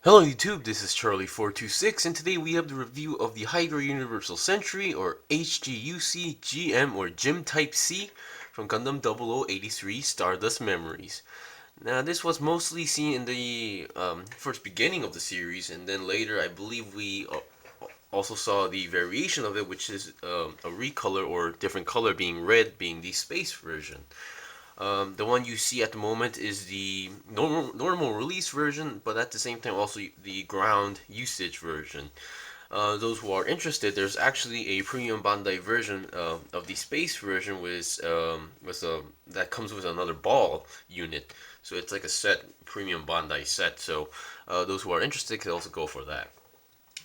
Hello YouTube, this is Charlie426 and today we have the review of the Hydra Universal Sentry or HGUC GM or GM Type C from Gundam 0083 Stardust Memories. Now this was mostly seen in the first beginning of the series, and then later I believe we also saw the variation of it, which is a recolor or different color, being red being the space version. The one you see at the moment is the normal release version, but at the same time also the ground usage version. Those who are interested, there's actually a premium Bandai version of the space version that comes with another ball unit. So it's like a set, premium Bandai set. So those who are interested can also go for that.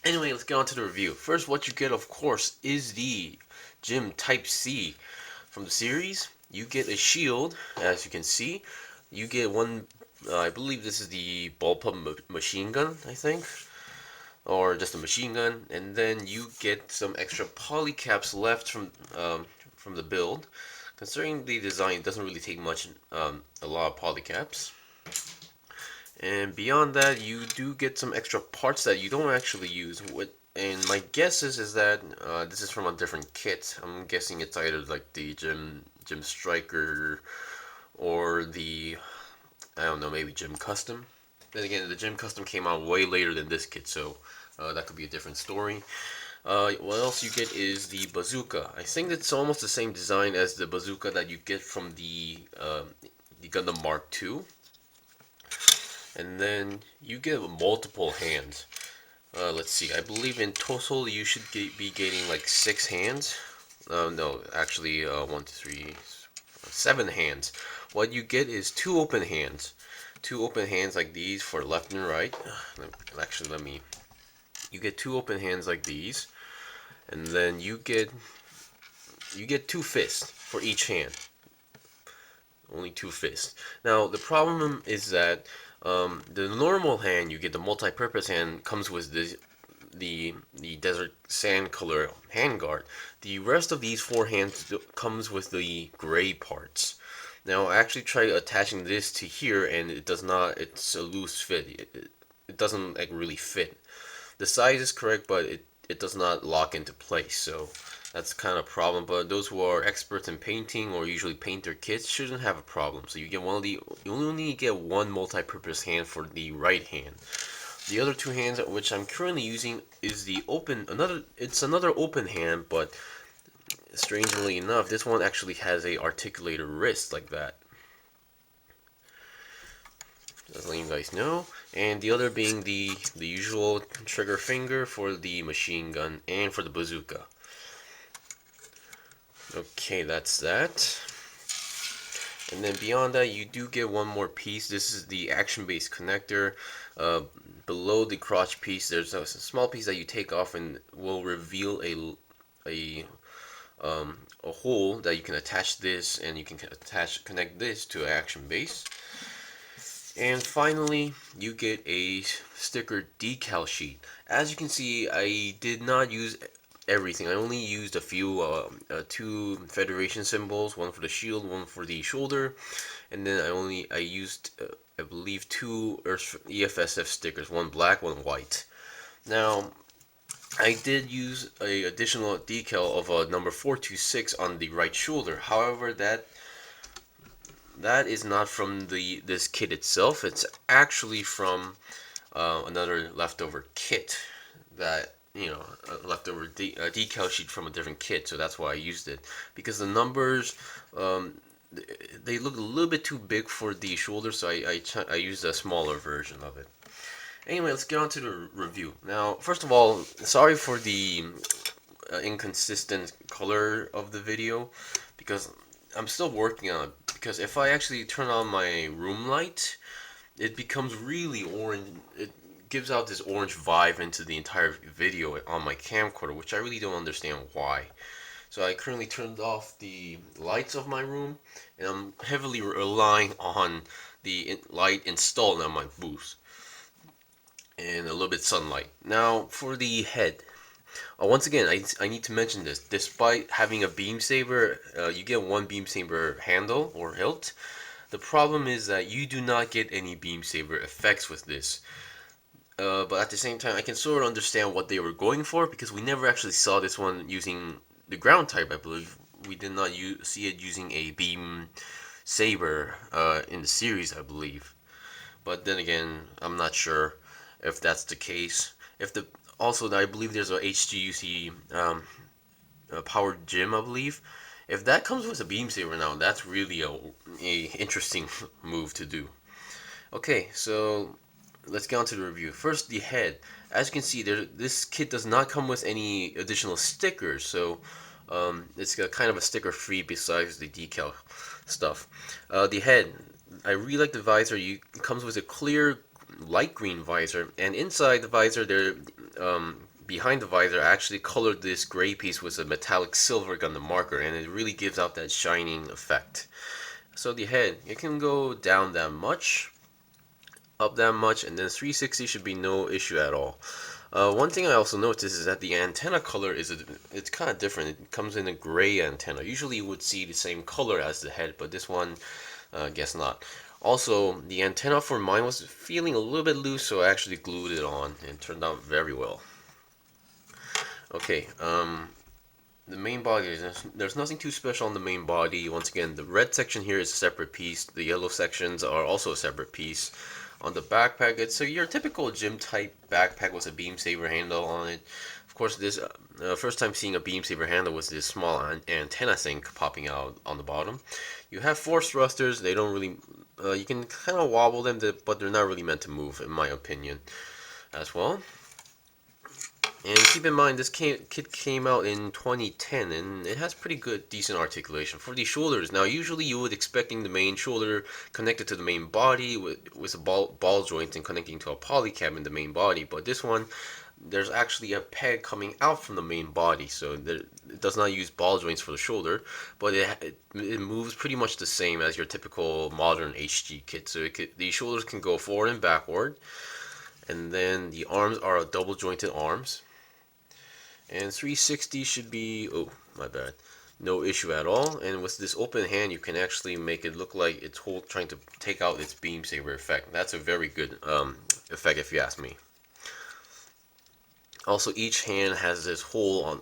Anyway, let's get on to the review. First, what you get, of course, is the GM Type C from the series. You get a shield, as you can see. You get one, I believe this is the bullpup machine gun, I think, or just a machine gun, and then you get some extra polycaps left from the build. Considering the design, it doesn't really take much, a lot of polycaps. And beyond that, you do get some extra parts that you don't actually use. And my guess is that this is from a different kit. I'm guessing it's either like the Gym Striker or the, I don't know, maybe Gym Custom. Then again, the Gym Custom came out way later than this kit, so that could be a different story. What else you get is the bazooka. I think it's almost the same design as the bazooka that you get from the Gundam Mark II. And then you get multiple hands. Let's see, I believe in total you should be getting like 6 hands. No, actually 7 hands. What you get is 2 open hands. 2 open hands like these for left and right. You get 2 open hands like these. And then you get 2 fists for each hand. Only 2 fists. Now the problem is that the normal hand, you get the multi-purpose hand, comes with the desert sand color handguard. The rest of these 4 hands comes with the gray parts. Now I actually tried attaching this to here, and it does not. It's a loose fit. It doesn't like really fit. The size is correct, but it does not lock into place. So that's kind of a problem. But those who are experts in painting or usually paint their kits shouldn't have a problem. So you get you only get one multi-purpose hand for the right hand. The other 2 hands, which I'm currently using, is the it's another open hand, but strangely enough, this one actually has a articulated wrist like that. Just letting you guys know. And the other being the usual trigger finger for the machine gun and for the bazooka. Okay, that's that. And then beyond that, you do get one more piece. This is the action-based connector. Below the crotch piece, there's a small piece that you take off and will reveal a hole that you can attach this, and you can connect this to an action base. And finally, you get a sticker decal sheet. As you can see, I did not use everything. I only used a few, 2 Federation symbols, one for the shield, one for the shoulder, and then I used, I believe, 2 EFSF stickers, one black, one white. Now, I did use a additional decal of a number 426 on the right shoulder. However, that is not from this kit itself. It's actually from another leftover kit that, you know, a leftover decal sheet from a different kit. So that's why I used it, because the numbers, they look a little bit too big for the shoulder, so I used a smaller version of it. Anyway, let's get on to the review. Now, first of all, sorry for the inconsistent color of the video, because I'm still working on it. Because if I actually turn on my room light, it becomes really orange. It gives out this orange vibe into the entire video on my camcorder, which I really don't understand why. So I currently turned off the lights of my room, and I'm heavily relying on the light installed on my booth and a little bit sunlight. Now for the head. Once again, I need to mention this. Despite having a beam saber, you get one beam saber handle or hilt. The problem is that you do not get any beam saber effects with this. but at the same time, I can sort of understand what they were going for because we never actually saw this one using the ground type. I believe we did not see it using a beam saber in the series, I believe. But then again, I'm not sure if that's the case. If the also, I believe there's a HGUC powered gym, I believe. If that comes with a beam saber now, that's really a interesting move to do. Okay, so let's get on to the review. First, the head. As you can see, this kit does not come with any additional stickers, so it's got kind of a sticker free besides the decal stuff. The head. I really like the visor. It comes with a clear light green visor, and inside the visor, behind the visor, I actually colored this gray piece with a metallic silver Gundam marker, and it really gives out that shining effect. So the head, it can go down that much, up that much, and then 360 should be no issue at all. One thing I also noticed is that the antenna color it's kind of different. It comes in a gray antenna. Usually you would see the same color as the head, but this one, guess not. Also, the antenna for mine was feeling a little bit loose, so I actually glued it on, and it turned out very well. Okay, the main body, there's nothing too special on the main body. Once again, the red section here is a separate piece. The yellow sections are also a separate piece. On the backpack, it's your typical gym type backpack with a beam saber handle on it. Of course, this first time seeing a beam saber handle was this small antenna thing popping out on the bottom. You have force thrusters. They don't really, you can kind of wobble them, but they're not really meant to move, in my opinion, as well. And keep in mind, this kit came out in 2010, and it has pretty good, decent articulation. For the shoulders, now usually you would expecting the main shoulder connected to the main body with a ball joint and connecting to a polycab in the main body, but this one, there's actually a peg coming out from the main body, so it does not use ball joints for the shoulder, but it moves pretty much the same as your typical modern HG kit. So the shoulders can go forward and backward, and then the arms are double jointed arms. And 360 should be, oh, my bad, no issue at all. And with this open hand, you can actually make it look like it's trying to take out its beam saber effect. That's a very good effect if you ask me. Also, each hand has this hole on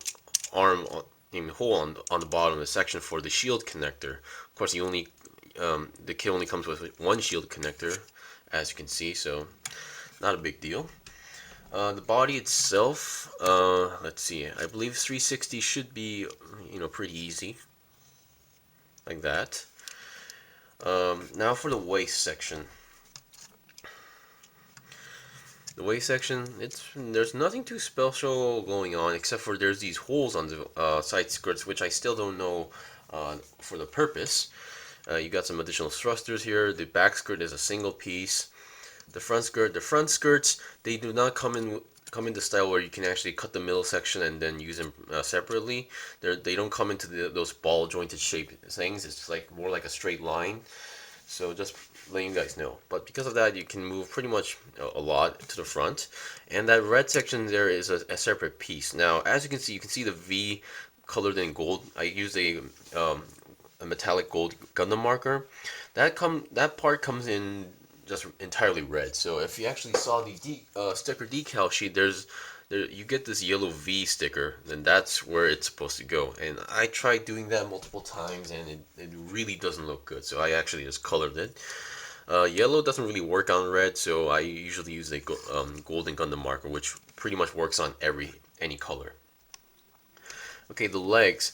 on the bottom of the section for the shield connector. Of course, the kit only comes with one shield connector, as you can see, so not a big deal. The body itself, let's see, I believe 360 should be, pretty easy, like that. Now for the waist section. The waist section, there's nothing too special going on, except for there's these holes on the side skirts, which I still don't know for the purpose. You got some additional thrusters here. The back skirt is a single piece. The front skirts, they do not come in the style where you can actually cut the middle section and then use them separately. They don't come into those ball jointed shape things. It's like more like a straight line. So just letting you guys know. But because of that, you can move pretty much a lot to the front. And that red section there is a separate piece. Now, as you can see the V colored in gold. I use a metallic gold Gundam marker. That part comes in just entirely red. So if you actually saw the sticker decal sheet, you get this yellow V sticker, then that's where it's supposed to go. And I tried doing that multiple times, and it really doesn't look good. So I actually just colored it. Yellow doesn't really work on red, so I usually use a golden Gundam marker, which pretty much works on any color. Okay, the legs.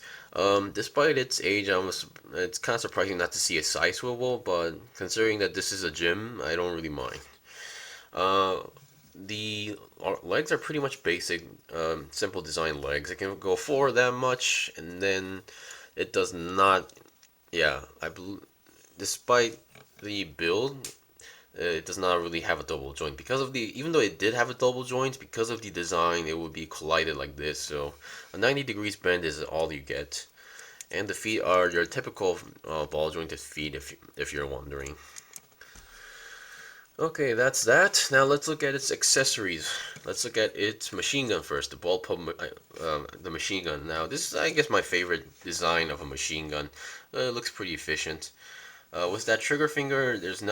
Despite its age, it's kind of surprising not to see a side swivel, but considering that this is a gym, I don't really mind. The legs are pretty much basic, simple design legs. It can go forward that much, and then it does not. Yeah, despite the build, it does not really have a double joint even though it did have a double joint, because of the design, it would be collided like this. So a 90 degrees bend is all you get, and the feet are your typical ball jointed feet, if you're wondering. Okay, that's that. Now let's look at its accessories. Let's look at its machine gun first. The the machine gun. Now this is, I guess, my favorite design of a machine gun. It looks pretty efficient. With that trigger finger, there's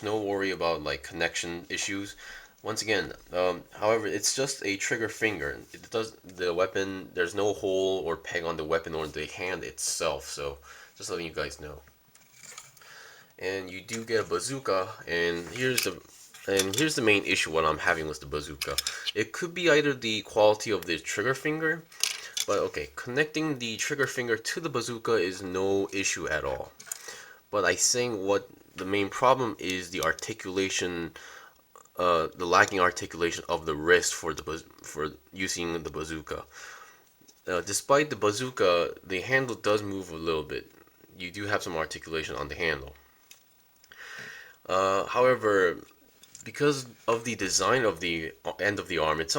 no worry about like connection issues. Once again, however, it's just a trigger finger. It does the weapon. There's no hole or peg on the weapon or the hand itself. So just letting you guys know. And you do get a bazooka, and here's the main issue what I'm having with the bazooka. It could be either the quality of the trigger finger, but okay, connecting the trigger finger to the bazooka is no issue at all. But I think what the main problem is the articulation, the lacking articulation of the wrist for using the bazooka. Despite the bazooka, the handle does move a little bit. You do have some articulation on the handle. However, because of the design of the end of the arm, it's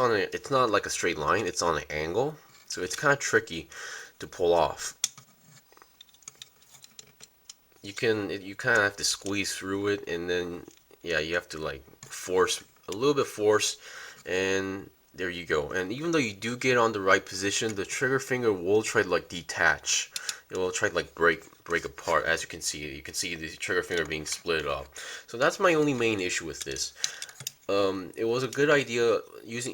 not like a straight line. It's on an angle, so it's kind of tricky to pull off. You kind of have to squeeze through it, and then yeah, you have to like force a little bit force, and there you go. And even though you do get on the right position, the trigger finger will try to like detach. It will try to like break apart. As you can see the trigger finger being split up. So that's my only main issue with this. It was a good idea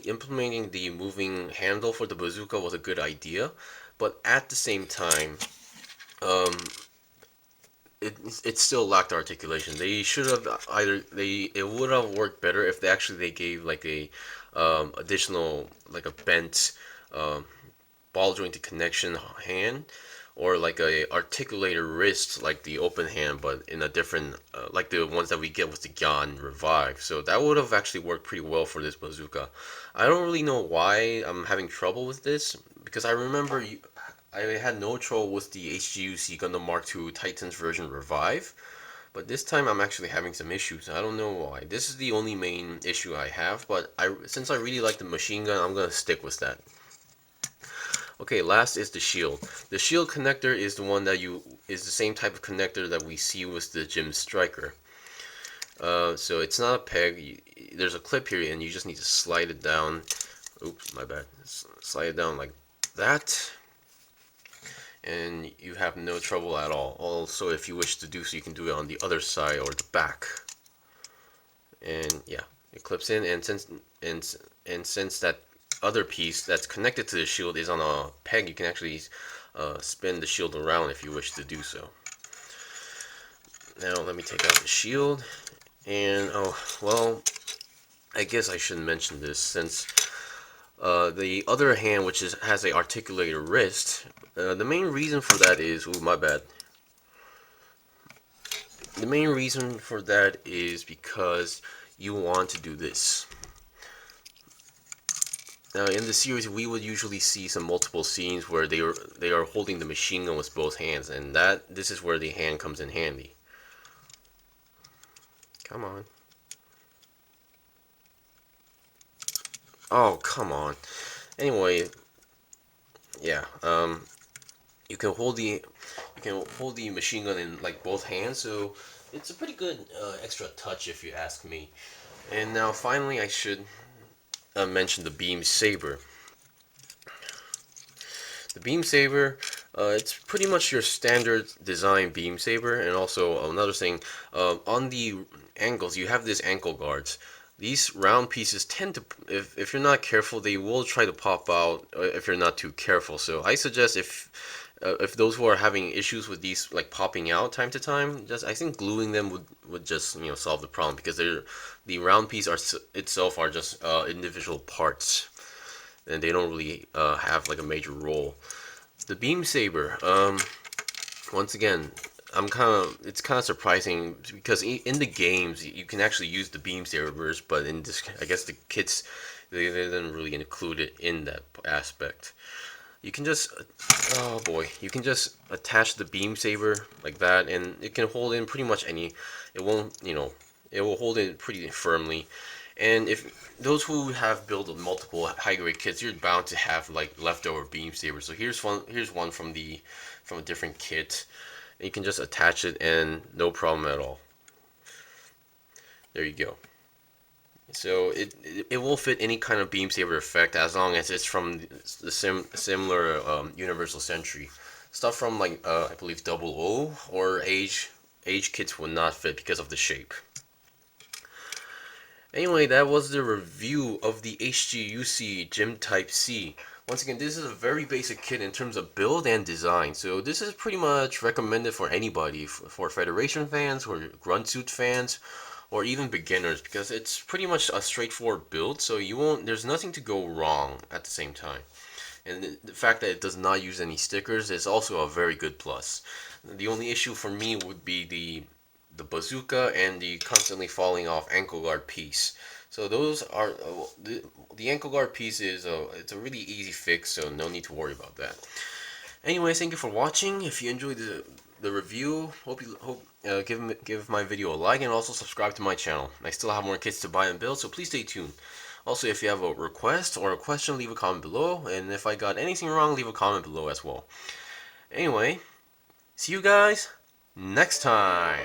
implementing the moving handle for the bazooka was a good idea, but at the same time, it still lacked articulation. They should have it would have worked better if they gave like a additional like a bent ball jointed connection hand, or like a articulated wrist like the open hand, but in a different like the ones that we get with the Gyan Revive. So that would have actually worked pretty well for this bazooka. I don't really know why I'm having trouble with this, because I remember I had no trouble with the HGUC Gundam Mark II Titans version Revive, but this time I'm actually having some issues. I don't know why. This is the only main issue I have, but since I really like the machine gun, I'm gonna stick with that. Okay, last is the shield. The shield connector is the one that is the same type of connector that we see with the GM Striker. So it's not a peg. There's a clip here, and you just need to slide it down. Oops, my bad. Slide it down like that, and you have no trouble at all. Also, if you wish to do so, you can do it on the other side or the back. And yeah, it clips in, and since that other piece that's connected to the shield is on a peg, you can actually spin the shield around if you wish to do so. Now let me take out the shield, and oh well, I guess I shouldn't mention this since the other hand, which has a articulated wrist, the main reason for that is, oh my bad. The main reason for that is because you want to do this. Now, in the series, we would usually see some multiple scenes where they are holding the machine gun with both hands, and this is where the hand comes in handy. Come on. Oh, come on. Anyway, yeah. You can hold the machine gun in like both hands, so it's a pretty good extra touch if you ask me. And now, finally, I should mention the beam saber. The beam saber, it's pretty much your standard design beam saber, and also another thing, on the ankles you have these ankle guards. These round pieces tend to, if you're not careful, they will try to pop out if you're not too careful. So I suggest if those who are having issues with these like popping out time to time, I think gluing them would just solve the problem, because the round piece itself are just individual parts, and they don't really have like a major role. The beam saber, once again, it's kind of surprising, because in the games you can actually use the beam sabers, but in this, I guess the kits they didn't really include it in that aspect. You can just, oh boy, you can just attach the beam saber like that, and it can hold in pretty much any. It won't, it will hold in pretty firmly. And if those who have built multiple high grade kits, you're bound to have like leftover beam sabers. So here's one from a different kit. And you can just attach it, and no problem at all. There you go. So it will fit any kind of beam saber effect, as long as it's from the similar Universal Century. Stuff from like I believe Double O or Age kits would not fit because of the shape. Anyway, that was the review of the HGUC GM Type C. Once again, this is a very basic kit in terms of build and design, so this is pretty much recommended for anybody, for Federation fans, or Grunt Suit fans, or even beginners, because it's pretty much a straightforward build, so there's nothing to go wrong at the same time. And the fact that it does not use any stickers is also a very good plus. The only issue for me would be the bazooka and the constantly falling off ankle guard piece. So those are the ankle guard piece is it's a really easy fix, so no need to worry about that. Anyways, thank you for watching. If you enjoyed the review, give my video a like and also subscribe to my channel. I still have more kits to buy and build, so please stay tuned. Also, if you have a request or a question, leave a comment below, and if I got anything wrong, leave a comment below as well. Anyway, see you guys next time.